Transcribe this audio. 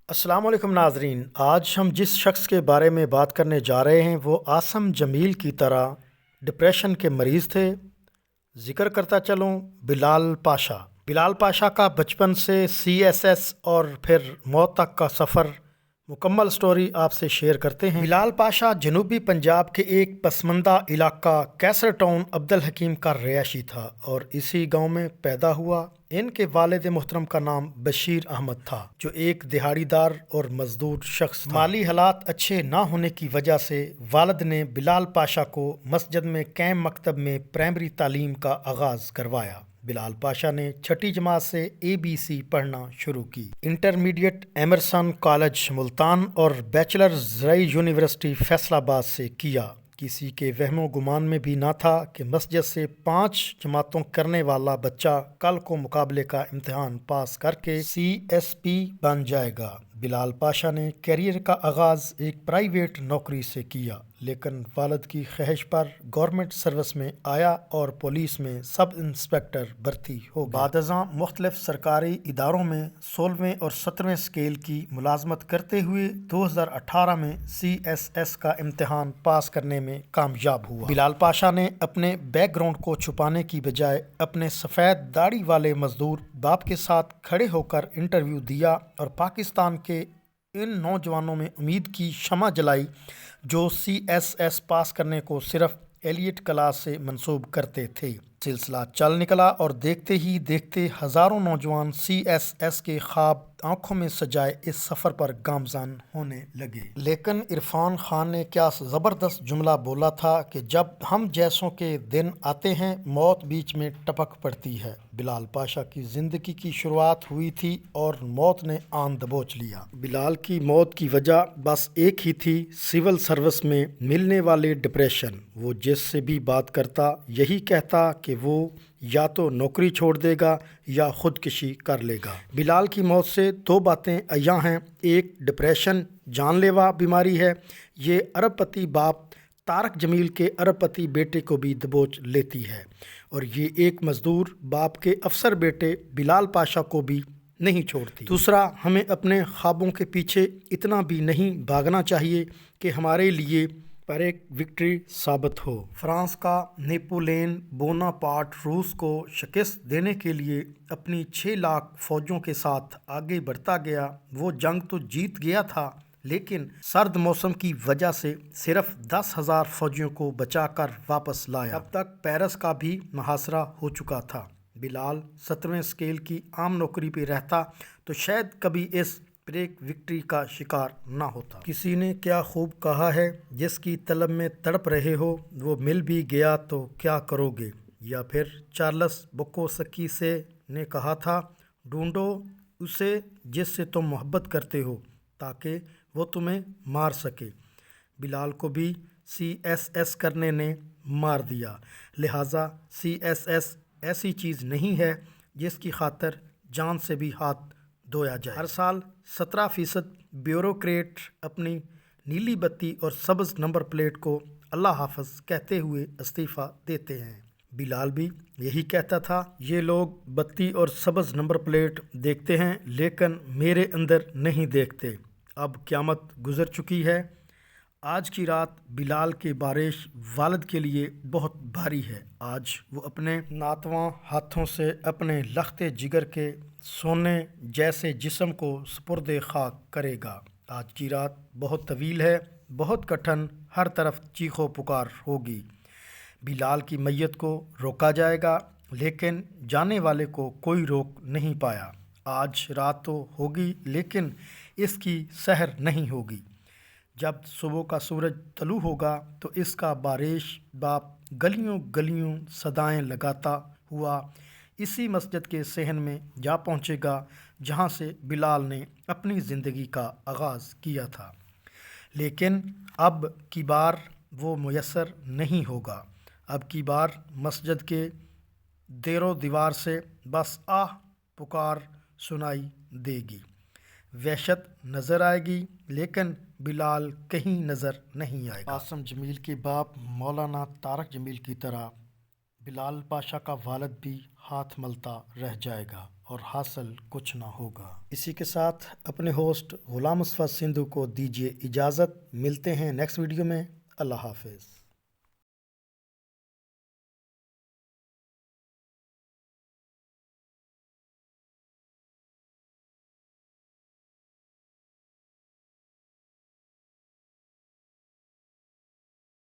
السلام علیکم ناظرین، آج ہم جس شخص کے بارے میں بات کرنے جا رہے ہیں وہ عاصم جمیل کی طرح ڈپریشن کے مریض تھے۔ ذکر کرتا چلوں بلال پاشا۔ بلال پاشا کا بچپن سے CSS اور پھر موت تک کا سفر مکمل سٹوری آپ سے شیئر کرتے ہیں۔ بلال پاشا جنوبی پنجاب کے ایک پسماندہ علاقہ کیسر ٹاؤن عبدالحکیم کا رہائشی تھا اور اسی گاؤں میں پیدا ہوا۔ ان کے والد محترم کا نام بشیر احمد تھا جو ایک دہاڑی دار اور مزدور شخص تھا۔ مالی حالات اچھے نہ ہونے کی وجہ سے والد نے بلال پاشا کو مسجد میں کیم مکتب میں پرائمری تعلیم کا آغاز کروایا۔ بلال پاشا نے چھٹی جماعت سے ABC پڑھنا شروع کی۔ انٹرمیڈیٹ ایمرسن کالج ملتان اور بیچلر زرعی یونیورسٹی فیصل آباد سے کیا۔ کسی کے وہم و گمان میں بھی نہ تھا کہ مسجد سے 5 جماعتوں کرنے والا بچہ کل کو مقابلے کا امتحان پاس کر کے CSP بن جائے گا۔ بلال پاشا نے کیریئر کا آغاز ایک پرائیویٹ نوکری سے کیا، لیکن والد کی خواہش پر گورنمنٹ سروس میں آیا اور پولیس میں سب انسپکٹر بھرتی ہو گیا۔ بعد ازاں مختلف سرکاری اداروں میں 16ویں اور 17ویں اسکیل کی ملازمت کرتے ہوئے 2018 میں CSS کا امتحان پاس کرنے میں کامیاب ہوا۔ بلال پاشا نے اپنے بیک گراؤنڈ کو چھپانے کی بجائے اپنے سفید داڑھی والے مزدور باپ کے ساتھ کھڑے ہو کر انٹرویو دیا اور پاکستان کے ان نوجوانوں میں امید کی شمع جلائی جو CSS پاس کرنے کو صرف ایلیٹ کلاس سے منسوب کرتے تھے۔ سلسلہ چل نکلا اور دیکھتے ہی دیکھتے ہزاروں نوجوان CSS کے خواب آنکھوں میں سجائے اس سفر پر گامزن ہونے لگے۔ لیکن عرفان خان نے کیا زبردست جملہ بولا تھا کہ جب ہم جیسوں کے دن آتے ہیں موت بیچ میں ٹپک پڑتی ہے۔ بلال پاشا کی زندگی کی شروعات ہوئی تھی اور موت نے آن دبوچ لیا۔ بلال کی موت کی وجہ بس ایک ہی تھی، سول سروس میں ملنے والے ڈپریشن۔ وہ جس سے بھی بات کرتا یہی کہتا کہ وہ یا تو نوکری چھوڑ دے گا یا خودکشی کر لے گا۔ بلال کی موت سے 2 باتیں عیاں ہیں، ایک ڈپریشن جان لیوا بیماری ہے، یہ ارب پتی باپ طارق جمیل کے ارب پتی بیٹے کو بھی دبوچ لیتی ہے، اور یہ ایک مزدور باپ کے افسر بیٹے بلال پاشا کو بھی نہیں چھوڑتی۔ دوسرا، ہمیں اپنے خوابوں کے پیچھے اتنا بھی نہیں بھاگنا چاہیے کہ ہمارے لیے پر ایک وکٹری ثابت ہو۔ فرانس کا نیپولین بوناپارٹ روس کو شکست دینے کے لیے اپنی 6 لاکھ فوجوں کے ساتھ آگے بڑھتا گیا۔ وہ جنگ تو جیت گیا تھا لیکن سرد موسم کی وجہ سے صرف 10,000 فوجیوں کو بچا کر واپس لایا۔ اب تک پیرس کا بھی محاصرہ ہو چکا تھا۔ بلال 17ویں اسکیل کی عام نوکری پہ رہتا تو شاید کبھی اس بریک وکٹری کا شکار نہ ہوتا۔ کسی نے کیا خوب کہا ہے، جس کی طلب میں تڑپ رہے ہو وہ مل بھی گیا تو کیا کرو گے؟ یا پھر چارلس بکوسکی سے نے کہا تھا، ڈھونڈو اسے جس سے تم محبت کرتے ہو تاکہ وہ تمہیں مار سکے۔ بلال کو بھی CSS کرنے نے مار دیا، لہٰذا CSS ایسی چیز نہیں ہے جس کی خاطر جان سے بھی ہاتھ دھویا جائے۔ ہر سال 17% بیوروکریٹ اپنی نیلی بتی اور سبز نمبر پلیٹ کو اللہ حافظ کہتے ہوئے استعفیٰ دیتے ہیں۔ بلال بھی یہی کہتا تھا، یہ لوگ بتی اور سبز نمبر پلیٹ دیکھتے ہیں لیکن میرے اندر نہیں دیکھتے۔ اب قیامت گزر چکی ہے۔ آج کی رات بلال کے بارش والد کے لیے بہت بھاری ہے۔ آج وہ اپنے ناتواں ہاتھوں سے اپنے لخت جگر کے سونے جیسے جسم کو سپرد خاک کرے گا۔ آج کی رات بہت طویل ہے، بہت کٹھن، ہر طرف چیخ و پکار ہوگی۔ بلال کی میت کو روکا جائے گا لیکن جانے والے کو کوئی روک نہیں پایا۔ آج رات تو ہوگی لیکن اس کی سحر نہیں ہوگی۔ جب صبح کا سورج طلوع ہوگا تو اس کا بارش باپ گلیوں گلیوں صدائیں لگاتا ہوا اسی مسجد کے صحن میں جا پہنچے گا جہاں سے بلال نے اپنی زندگی کا آغاز کیا تھا، لیکن اب کی بار وہ میسر نہیں ہوگا۔ اب کی بار مسجد کے دیر و دیوار سے بس آہ پکار سنائی دے گی، وحشت نظر آئے گی لیکن بلال کہیں نظر نہیں آئے گا۔ عاصم جمیل کے باپ مولانا طارق جمیل کی طرح بلال پاشا کا والد بھی ہاتھ ملتا رہ جائے گا اور حاصل کچھ نہ ہوگا۔ اسی کے ساتھ اپنے ہوسٹ غلام مصطفیٰ سندھو کو دیجیے اجازت۔ ملتے ہیں نیکسٹ ویڈیو میں۔ اللہ حافظ۔